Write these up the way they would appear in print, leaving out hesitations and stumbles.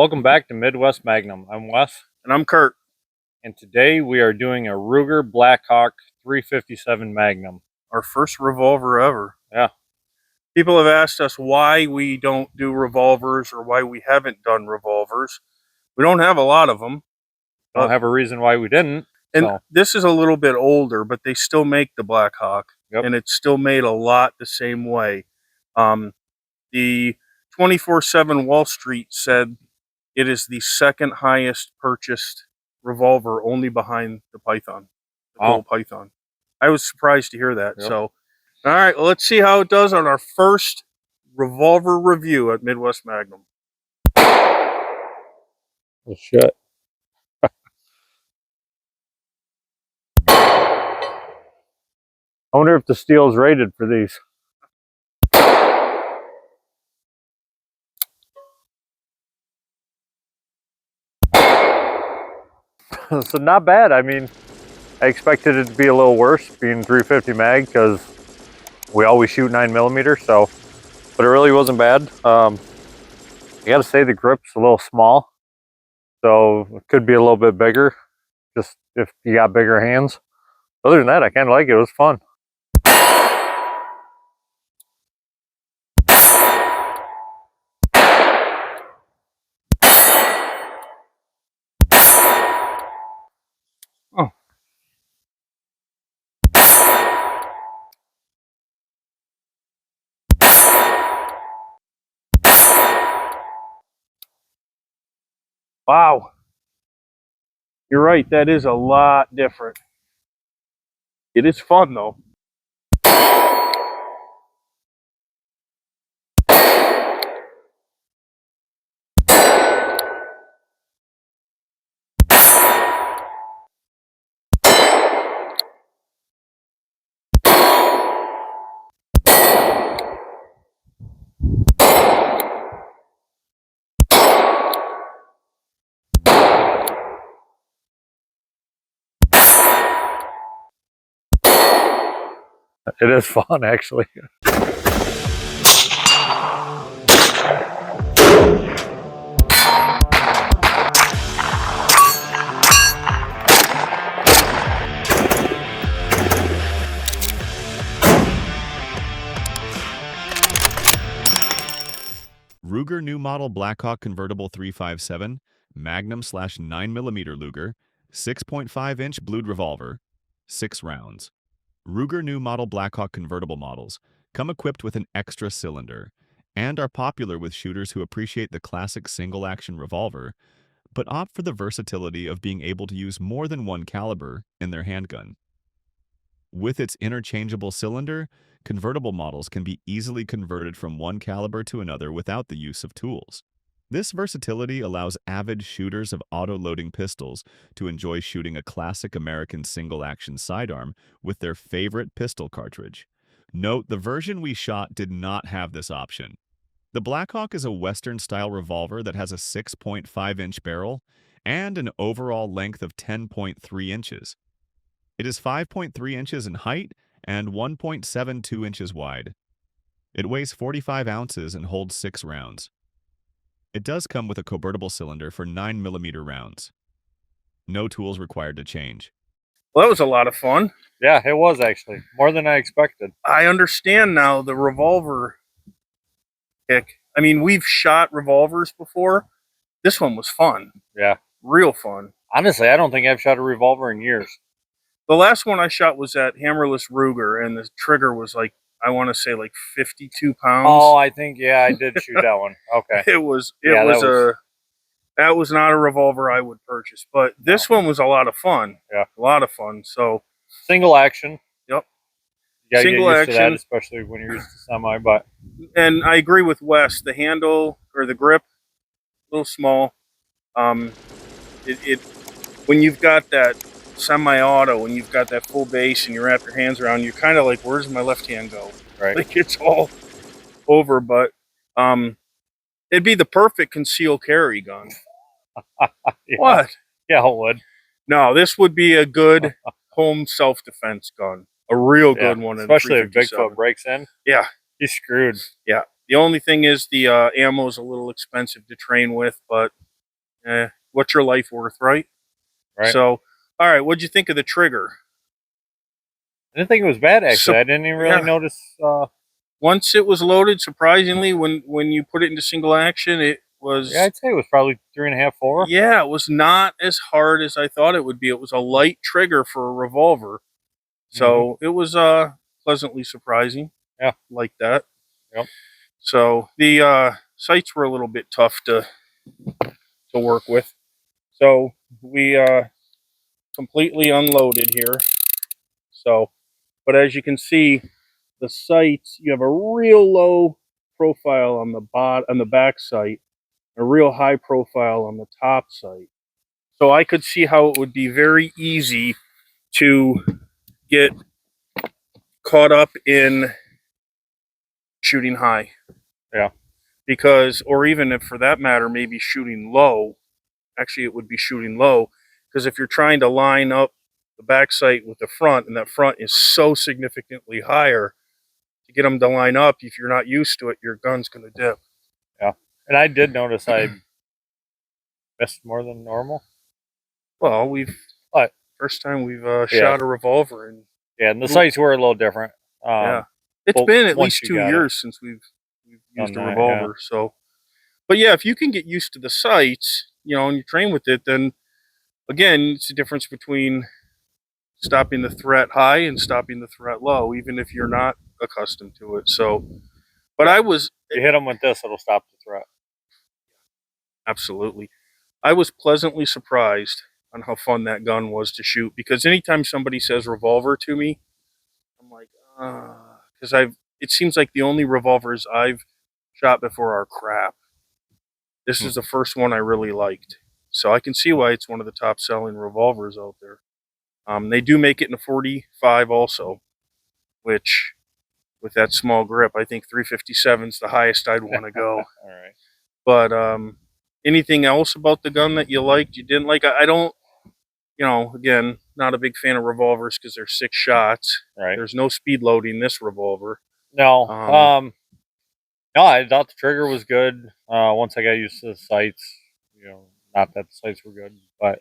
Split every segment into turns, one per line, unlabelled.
Welcome back to Midwest Magnum. I'm Wes.
And I'm Kurt.
And today we are doing a Ruger Blackhawk 357 Magnum.
Our first revolver ever.
Yeah.
People have asked us why we don't do revolvers or why we haven't done revolvers. We don't have a lot of them.
Don't have a reason why we didn't.
And this is a little bit older, but they still make the Blackhawk.
Yep.
And it's still made a lot the same way. The 24/7 Wall Street said it is the second highest purchased revolver, only behind the Python, the Gold Python. I was surprised to hear that.
Yep.
So, all right, well, let's see how it does on our first revolver review at Midwest Magnum.
Well, shit. I wonder if the steel's rated for these. So not bad. I mean, I expected it to be a little worse, being 350 mag, because we always shoot 9mm. So, but it really wasn't bad. I gotta say the grip's a little small, so it could be a little bit bigger, just if you got bigger hands. Other than that, I kind of like it. It was fun. Oh.
Wow. You're right, that is a lot different. It is fun, though.
It is fun, actually.
Ruger new model Blackhawk convertible 357, Magnum/9mm Luger, 6.5-inch blued revolver, 6 rounds. Ruger new model Blackhawk convertible models come equipped with an extra cylinder and are popular with shooters who appreciate the classic single-action revolver, but opt for the versatility of being able to use more than one caliber in their handgun. With its interchangeable cylinder, convertible models can be easily converted from one caliber to another without the use of tools. This versatility allows avid shooters of auto-loading pistols to enjoy shooting a classic American single-action sidearm with their favorite pistol cartridge. Note, the version we shot did not have this option. The Blackhawk is a Western-style revolver that has a 6.5-inch barrel and an overall length of 10.3 inches. It is 5.3 inches in height and 1.72 inches wide. It weighs 45 ounces and holds 6 rounds. It does come with a convertible cylinder for 9mm rounds. No tools required to change.
Well, that was a lot of fun.
Yeah, it was actually. More than I expected.
I understand now the revolver kick. I mean, we've shot revolvers before. This one was fun.
Yeah.
Real fun.
Honestly, I don't think I've shot a revolver in years.
The last one I shot was at Hammerless Ruger, and the trigger was like, I want to say like 52 pounds.
Oh, I think, yeah, I did shoot that one. Okay.
That was not a revolver I would purchase, but this one was a lot of fun.
Yeah.
A lot of fun. So
single action.
Yep.
You gotta
Single
get used
action,
to that, especially when you're used to semi, but.
And I agree with Wes, the handle or the grip, a little small. When you've got that semi-auto, when you've got that full base and you wrap your hands around, you're kind of like, where's my left hand go?
Right.
Like it's all over, but it'd be the perfect concealed carry gun.
Yeah.
What?
Yeah, it would.
No, this would be a good home self-defense gun. A real good one.
Especially if Bigfoot breaks in.
Yeah.
He's screwed.
Yeah. The only thing is the ammo is a little expensive to train with, but what's your life worth, right?
Right.
So, all right, what'd you think of the trigger?
I didn't think it was bad, actually.
So-
I didn't even really
yeah.
notice.
Once it was loaded, surprisingly, when you put it into single action, it was
Yeah, I'd say it was probably 3.5, 4.
yeah, it was not as hard as I thought it would be. It was a light trigger for a revolver, so it was pleasantly surprising.
Yeah.
Like that.
Yep.
So the sights were a little bit tough to work with. So we completely unloaded here. So, but as you can see, the sights, you have a real low profile on the back sight, a real high profile on the top sight. So I could see how it would be very easy to get caught up in shooting high.
Yeah.
Because, or even if for that matter, maybe shooting low. Actually, it would be shooting low. Because if you're trying to line up the back sight with the front, and that front is so significantly higher, to get them to line up, if you're not used to it, your gun's going to dip.
Yeah. And I did notice I missed more than normal.
Well, first time we've shot a revolver, and
yeah, and the sights were a little different.
Yeah, it's
well,
been at
once
least
you
2
got
years since we've used a
Done that,
revolver. So, but yeah, if you can get used to the sights, and you train with it, then again, it's the difference between stopping the threat high and stopping the threat low, even if you're not accustomed to it. So, but
you hit them with this, it'll stop the threat.
absolutely, I was pleasantly surprised on how fun that gun was to shoot, because anytime somebody says revolver to me, I'm like, because it seems like the only revolvers I've shot before are crap. This is the first one I really liked. So I can see why it's one of the top selling revolvers out there. They do make it in a 45 also, which with that small grip, I think 357 is the highest I'd want to go.
All right.
But anything else about the gun that you liked, you didn't like? I don't, again, not a big fan of revolvers because they're 6 shots.
Right.
There's no speed loading this revolver.
No. No, I thought the trigger was good. Once I got used to the sights, not that the sights were good, but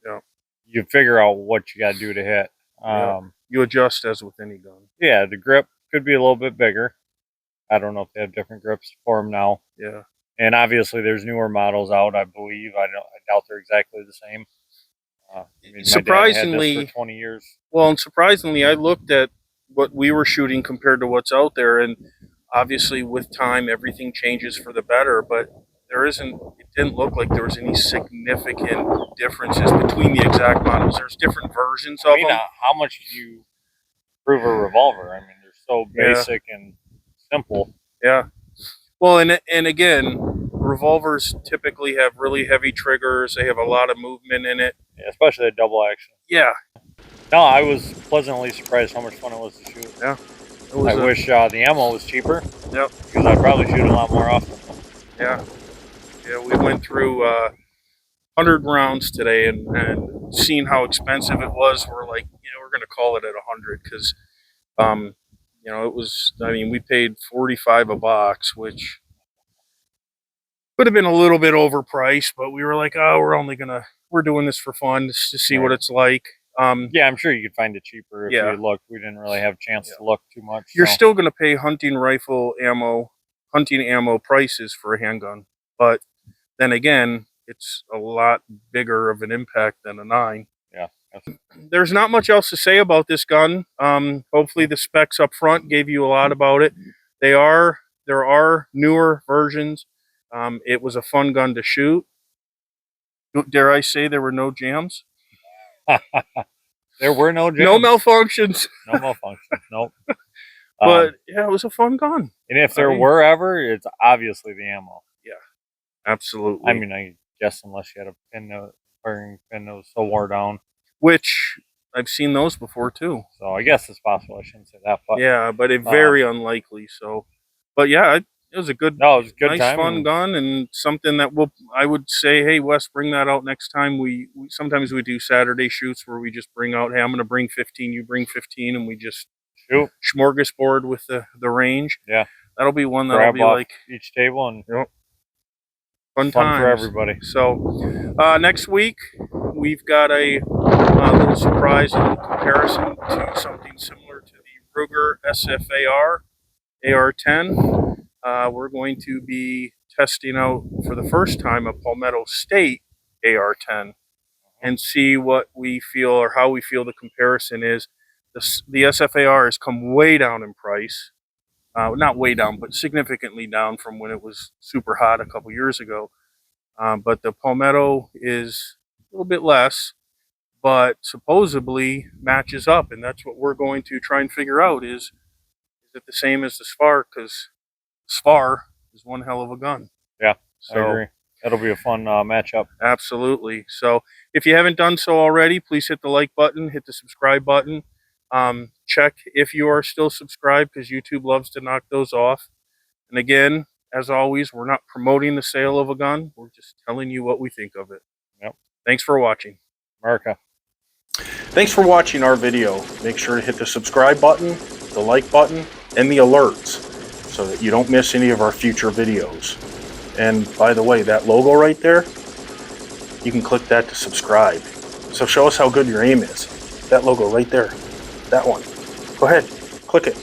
yeah,
you figure out what you got to do to hit.
You adjust as with any gun.
Yeah, the grip could be a little bit bigger. I don't know if they have different grips for them now.
Yeah.
And obviously, there's newer models out. I believe. I doubt they're exactly the same.
Surprisingly,
my dad had this for 20 years.
Well, and surprisingly, I looked at what we were shooting compared to what's out there, and obviously, with time, everything changes for the better. But it didn't look like there was any significant differences between the exact models. There's different versions of them.
How much do you prove a revolver? I mean, they're so basic and simple.
Yeah. Well, and again, revolvers typically have really heavy triggers. They have a lot of movement in it.
Yeah, especially the double action.
Yeah.
No, I was pleasantly surprised how much fun it was to shoot.
Yeah.
I wish the ammo was cheaper.
Yep.
Because I'd probably shoot a lot more often.
Yeah. Yeah, we went through 100 rounds today, and seeing how expensive it was, we're like, we're going to call it at 100 because, it was, we paid 45 a box, which could have been a little bit overpriced, but we were like, we're doing this for fun, just to see what it's like.
Yeah, I'm sure you could find it cheaper if you looked. We didn't really have a chance to look too much.
You're still going to pay hunting ammo prices for a handgun, but then again, it's a lot bigger of an impact than a 9.
Yeah.
There's not much else to say about this gun. Hopefully the specs up front gave you a lot about it. There are newer versions. It was a fun gun to shoot. Dare I say there were no jams?
There were no jams.
No malfunctions.
No malfunctions. Nope.
But yeah, it was a fun gun.
And if there were ever, it's obviously the ammo.
Yeah, absolutely.
I guess unless you had a firing pin that was so wore down.
Which I've seen those before too.
So I guess it's possible. I shouldn't say that, but
yeah, but it's very unlikely. So, but yeah, it was a good, nice, fun gun, and something that I would say, hey, Wes, bring that out next time. We sometimes we do Saturday shoots where we just bring out, hey, I'm going to bring 15, you bring 15, and we just
shoot
smorgasbord with the range.
Yeah,
that'll be one that'll be like
each table and.
Yep. Fun
for
times.
everybody.
So next week we've got a little surprise, a little comparison to something similar to the Ruger SFAR AR-10. We're going to be testing out for the first time a Palmetto State AR-10 and see what we feel or how we feel the comparison is. The SFAR has come way down in price. Not way down, but significantly down from when it was super hot a couple years ago. But the Palmetto is a little bit less, but supposedly matches up, and that's what we're going to try and figure out is it the same as the SFAR? Because SFAR is one hell of a gun.
Yeah,
so,
I agree. That'll be a fun matchup.
Absolutely. So if you haven't done so already, please hit the like button, hit the subscribe button. Check if you are still subscribed because YouTube loves to knock those off. And again, as always, we're not promoting the sale of a gun. We're just telling you what we think of it.
Yep.
Thanks for watching.
America.
Thanks for watching our video. Make sure to hit the subscribe button, the like button, and the alerts so that you don't miss any of our future videos. And by the way, that logo right there, you can click that to subscribe. So show us how good your aim is. That logo right there, that one. Go ahead, click it.